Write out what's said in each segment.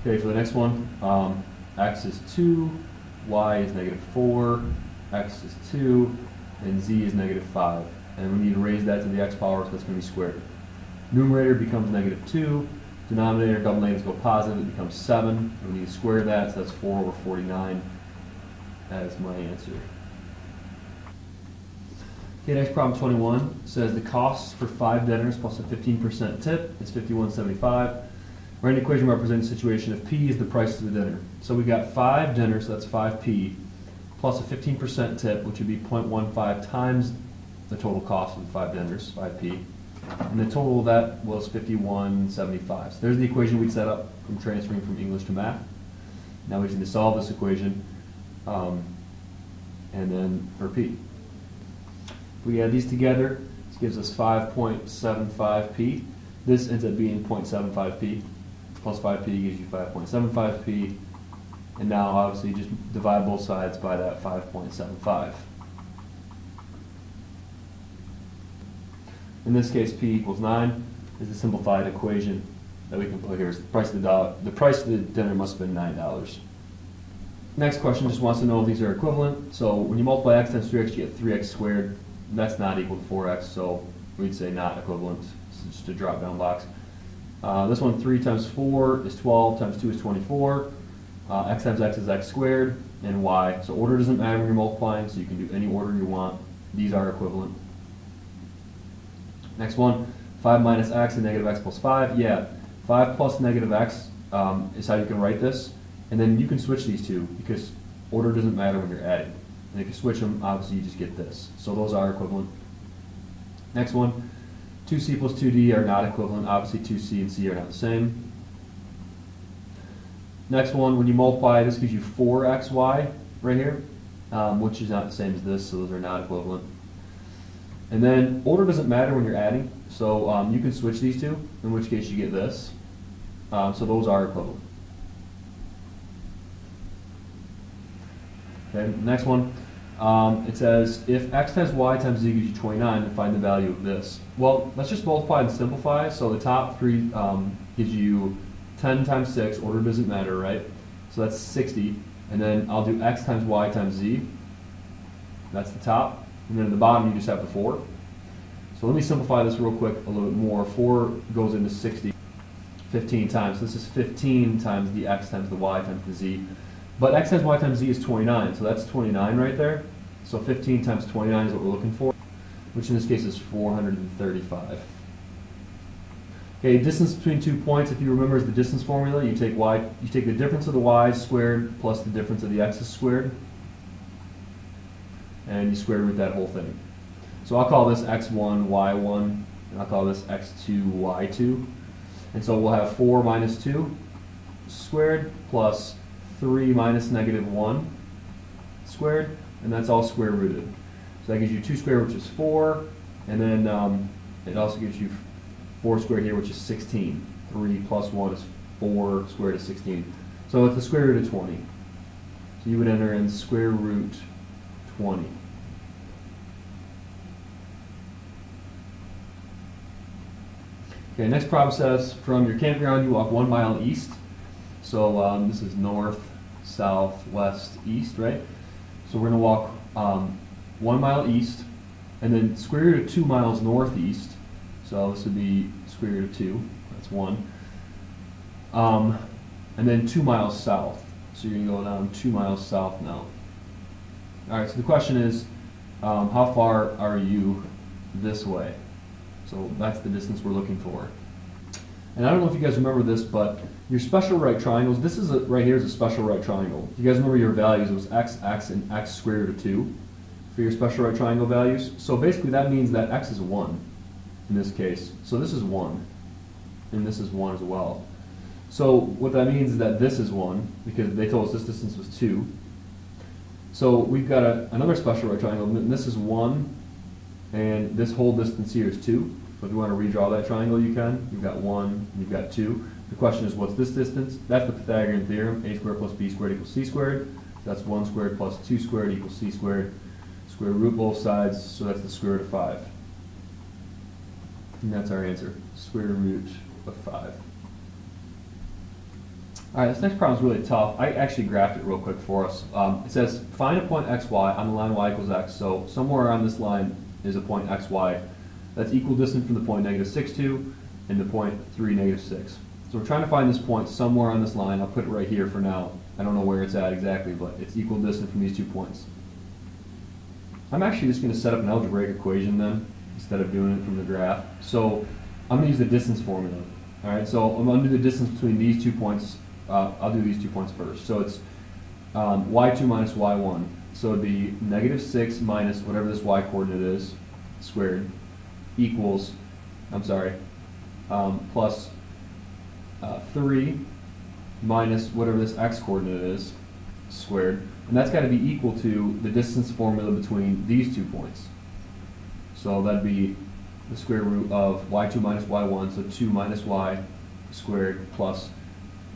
Okay, for the next one, x is 2, y is -4, x is 2, and z is -5. And we need to raise that to the x power, so that's going to be squared. Numerator becomes -2, denominator, double negatives go positive, it becomes 7. And we need to square that, so that's 4 over 49 as my answer. Okay, next problem 21 says the cost for 5 dinners plus a 15% tip is $51.75. Write an equation representing the situation if P is the price of the dinner. So we've got 5 dinners, so that's 5P, plus a 15% tip, which would be 0.15 times the total cost of the 5 dinners, 5P. And the total of that was $51.75. So there's the equation we'd set up from transferring from English to math. Now we just need to solve this equation, and then for P. If we add these together, this gives us 5.75P. This ends up being 0.75P. Plus 5P gives you 5.75P. And now obviously just divide both sides by that 5.75. In this case, P equals 9 is the simplified equation that we can put here. Is the price of the dinner must have been $9. Next question just wants to know if these are equivalent. So when you multiply x times 3x, you get 3x squared. That's not equal to 4x, so we'd say not equivalent. This is just a drop-down box. This one, 3 times 4 is 12, times 2 is 24. X times x is x squared, and y. So order doesn't matter when you're multiplying, so you can do any order you want. These are equivalent. Next one, 5 minus x and negative x plus 5. Yeah, 5 plus negative x is how you can write this. And then you can switch these two, because order doesn't matter when you're adding. And if you switch them, obviously you just get this. So those are equivalent. Next one, 2c plus 2d are not equivalent. Obviously 2c and c are not the same. Next one, when you multiply, this gives you 4xy right here, which is not the same as this, so those are not equivalent. And then order doesn't matter when you're adding, so you can switch these two, in which case you get this. So those are equivalent. Okay, next one. It says, if x times y times z gives you 29, then find the value of this. Well, let's just multiply and simplify. So the top three gives you 10 times 6, order doesn't matter, right? So that's 60. And then I'll do x times y times z. That's the top. And then at the bottom, you just have the 4. So let me simplify this real quick a little bit more. 4 goes into 60 15 times. So this is 15 times the x times the y times the z. But x times y times z is 29, so that's 29 right there. So 15 times 29 is what we're looking for, which in this case is 435. Okay, distance between 2 points, if you remember, is the distance formula. You take the difference of the y's squared plus the difference of the x's squared, and you square root that whole thing. So I'll call this x1, y1, and I'll call this x2, y2. And so we'll have 4 minus 2 squared plus 3 minus -1 squared, and that's all square rooted. So that gives you 2 squared, which is 4, and then it also gives you 4 squared here, which is 16. 3 plus 1 is 4 squared is 16. So it's the square root of 20. So you would enter in square root 20. Okay, next problem says, from your campground you walk 1 mile east. So this is north, south, west, east, right? So we're going to walk 1 mile east, and then square root of 2 miles northeast. So this would be square root of 2, that's 1. And then 2 miles south. So you're going to go down 2 miles south now. All right, so the question is, how far are you this way? So that's the distance we're looking for. And I don't know if you guys remember this, but your special right triangles, this is right here is a special right triangle. If you guys remember your values, it was x, x, and x square root of 2 for your special right triangle values. So basically that means that x is 1 in this case. So this is 1, and this is 1 as well. So what that means is that this is 1, because they told us this distance was 2. So we've got another special right triangle, and this is 1, and this whole distance here is 2. So if you want to redraw that triangle, you can. You've got 1, and you've got 2. The question is, what's this distance? That's the Pythagorean theorem. A squared plus b squared equals c squared. That's 1 squared plus 2 squared equals c squared. Square root both sides, so that's the square root of 5. And that's our answer, square root of 5. All right, this next problem is really tough. I actually graphed it real quick for us. It says find a point xy on the line y equals x. So somewhere on this line is a point xy that's equal distance from the point -6, 2 and the point 3, -6. So we're trying to find this point somewhere on this line. I'll put it right here for now. I don't know where it's at exactly, but it's equal distance from these 2 points. I'm actually just going to set up an algebraic equation then, instead of doing it from the graph. So I'm going to use the distance formula. All right, so I'm going to do the distance between these 2 points. I'll do these 2 points first. So it's y2 minus y1. So it'd be -6 minus whatever this y coordinate is, squared, equals, plus 3 minus whatever this x coordinate is, squared. And that's got to be equal to the distance formula between these 2 points. So that'd be the square root of y2 minus y1, so 2 minus y squared plus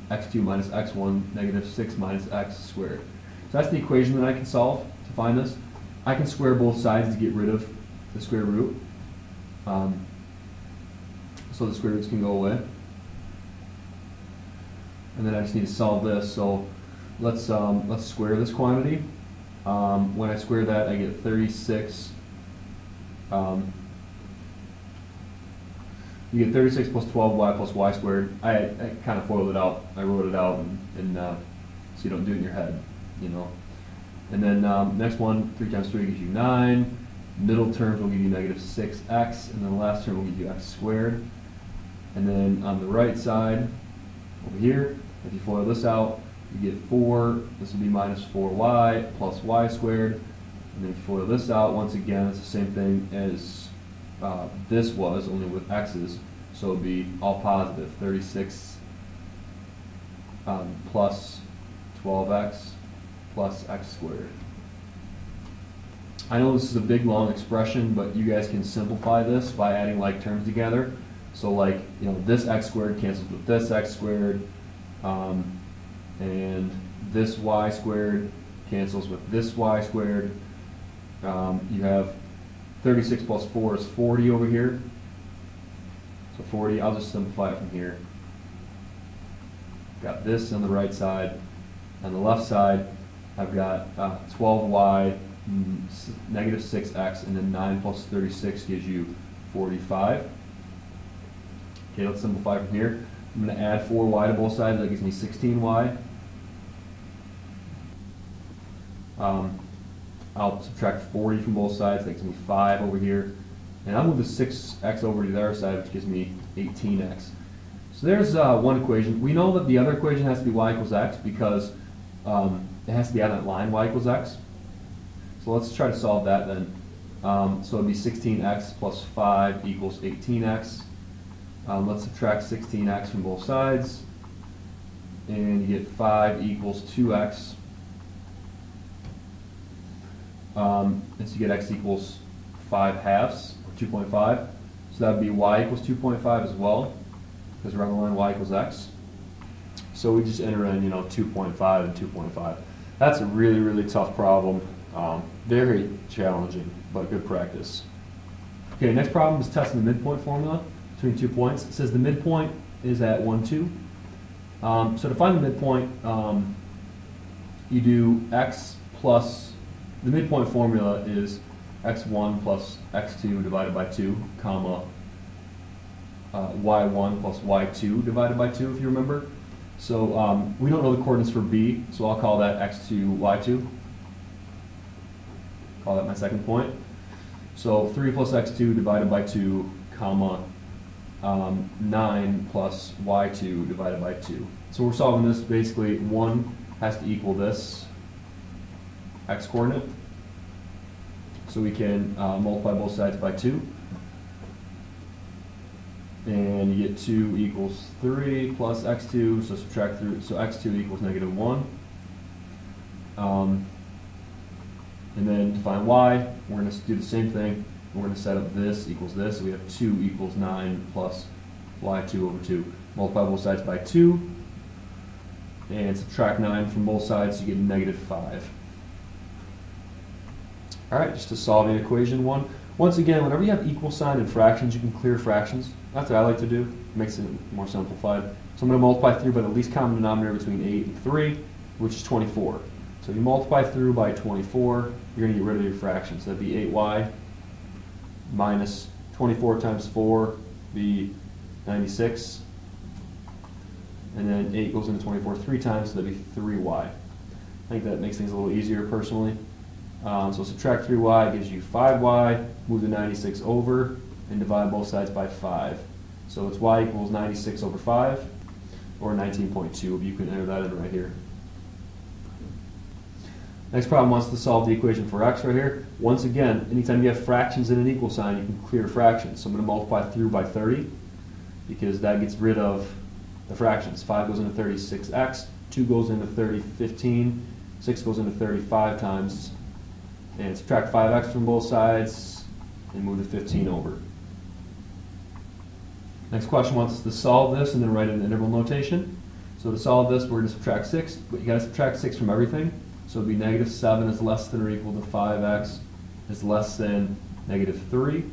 x2 minus x1, -6 minus x squared. So that's the equation that I can solve to find this. I can square both sides to get rid of the square root. So the square roots can go away. And then I just need to solve this. So let's square this quantity. When I square that, I get 36. You get 36 plus 12y plus y squared. I kind of foiled it out. I wrote it out, and so you don't do it in your head, you know. And then next one, 3 times 3 gives you 9. Middle terms will give you -6x, and then the last term will give you x squared. And then on the right side, over here, if you FOIL this out, you get 4. This will be minus 4y plus y squared. And then if you FOIL this out, once again, it's the same thing as this was, only with x's. So it would be all positive, 36 plus 12x plus x squared. I know this is a big long expression, but you guys can simplify this by adding like terms together. So like, you know, this x squared cancels with this x squared, and this y squared cancels with this y squared. You have 36 plus 4 is 40 over here. So 40, I'll just simplify it from here. Got this on the right side. On the left side, I've got 12y, -6x, and then 9 plus 36 gives you 45. Okay, let's simplify from here. I'm going to add 4y to both sides. That gives me 16y. I'll subtract 40 from both sides. That gives me 5 over here. And I'll move the 6x over to the other side, which gives me 18x. So there's one equation. We know that the other equation has to be y equals x because it has to be on that line, y equals x. So let's try to solve that then. So it'd be 16x plus 5 equals 18x. Let's subtract 16x from both sides. And you get 5 equals 2x. And so you get x equals 5 halves, or 2.5. So that would be y equals 2.5 as well, because we're on the line y equals x. So we just enter in, 2.5 and 2.5. That's a really, really tough problem. Very challenging, but good practice. Okay, next problem is testing the midpoint formula between 2 points. It says the midpoint is at 1, 2. So to find the midpoint, you do x plus, the midpoint formula is x1 plus x2 divided by 2, comma, y1 plus y2 divided by 2, if you remember. So we don't know the coordinates for b, so I'll call that x2, y2. Call that my second point. So 3 plus x2 divided by 2, comma, 9 plus y2 divided by 2. So we're solving this basically, 1 has to equal this x coordinate. So we can multiply both sides by 2. And you get 2 equals 3 plus x2, so subtract 3, so x2 equals -1. And then to find y, we're going to do the same thing. We're going to set up this equals this, so we have 2 equals 9 plus y2 over 2. Multiply both sides by 2, and subtract 9 from both sides, so you get -5. Alright, just to solve the equation 1. Once again, whenever you have equal sign and fractions, you can clear fractions. That's what I like to do. It makes it more simplified. So I'm going to multiply through by the least common denominator between 8 and 3, which is 24. So if you multiply through by 24, you're going to get rid of your fractions. So that'd be 8y minus 24 times 4 be 96. And then 8 goes into 24 three times, so that'd be 3y. I think that makes things a little easier personally. So subtract 3y gives you 5y, move the 96 over, and divide both sides by 5. So it's y equals 96 over 5, or 19.2. You can enter that in right here. Next problem wants to solve the equation for x right here. Once again, anytime you have fractions in an equal sign, you can clear fractions. So I'm going to multiply through by 30, because that gets rid of the fractions. 5 goes into 36x, 2 goes into 30, 15, 6 goes into 35 times, and subtract 5x from both sides, and move the 15 over. Next question wants us to solve this and then write an interval notation. So to solve this, we're going to subtract 6, but you got to subtract 6 from everything. So it would be -7 is less than or equal to 5x is less than -3.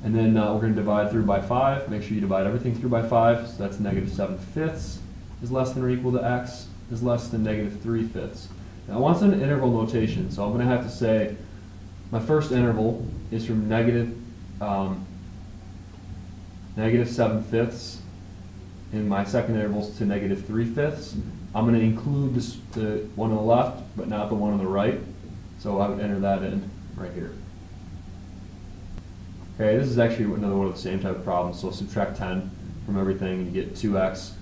And then we're going to divide through by 5. Make sure you divide everything through by 5. So that's -7/5 is less than or equal to x is less than -3/5. Now I want an interval notation, so I'm going to have to say my first interval is from -7/5, and my second interval is to -3/5. I'm going to include the one on the left, but not the one on the right. So I would enter that in right here. Okay, this is actually another one of the same type of problems. So subtract 10 from everything, and you get 2x.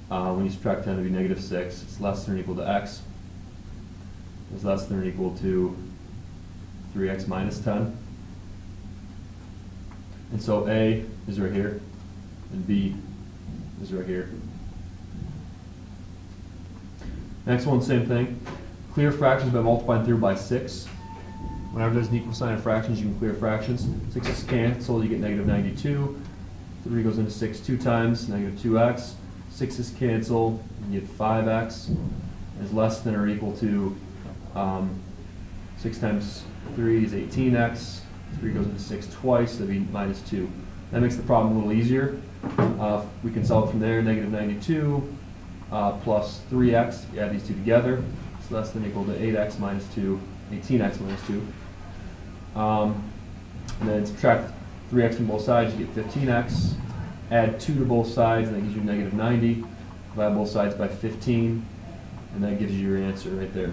When you subtract 10, it would be -6. It's less than or equal to x. It's less than or equal to 3x minus 10. And so A is right here, and B is right here. Next one, same thing. Clear fractions by multiplying through by 6. Whenever there's an equal sign of fractions, you can clear fractions. 6 is canceled, you get -92. 3 goes into 6 two times, -2x. 6 is canceled, and you get 5x is less than or equal to 6 times 3 is 18x. 3 goes into 6 twice, that'd be -2. That makes the problem a little easier. We can solve from there. -92 plus 3x, you add these two together, it's less than or equal to 8x minus 2, 18x minus 2. And then subtract 3x from both sides, you get 15x. Add 2 to both sides, and that gives you -90. Divide both sides by 15, and that gives you your answer right there.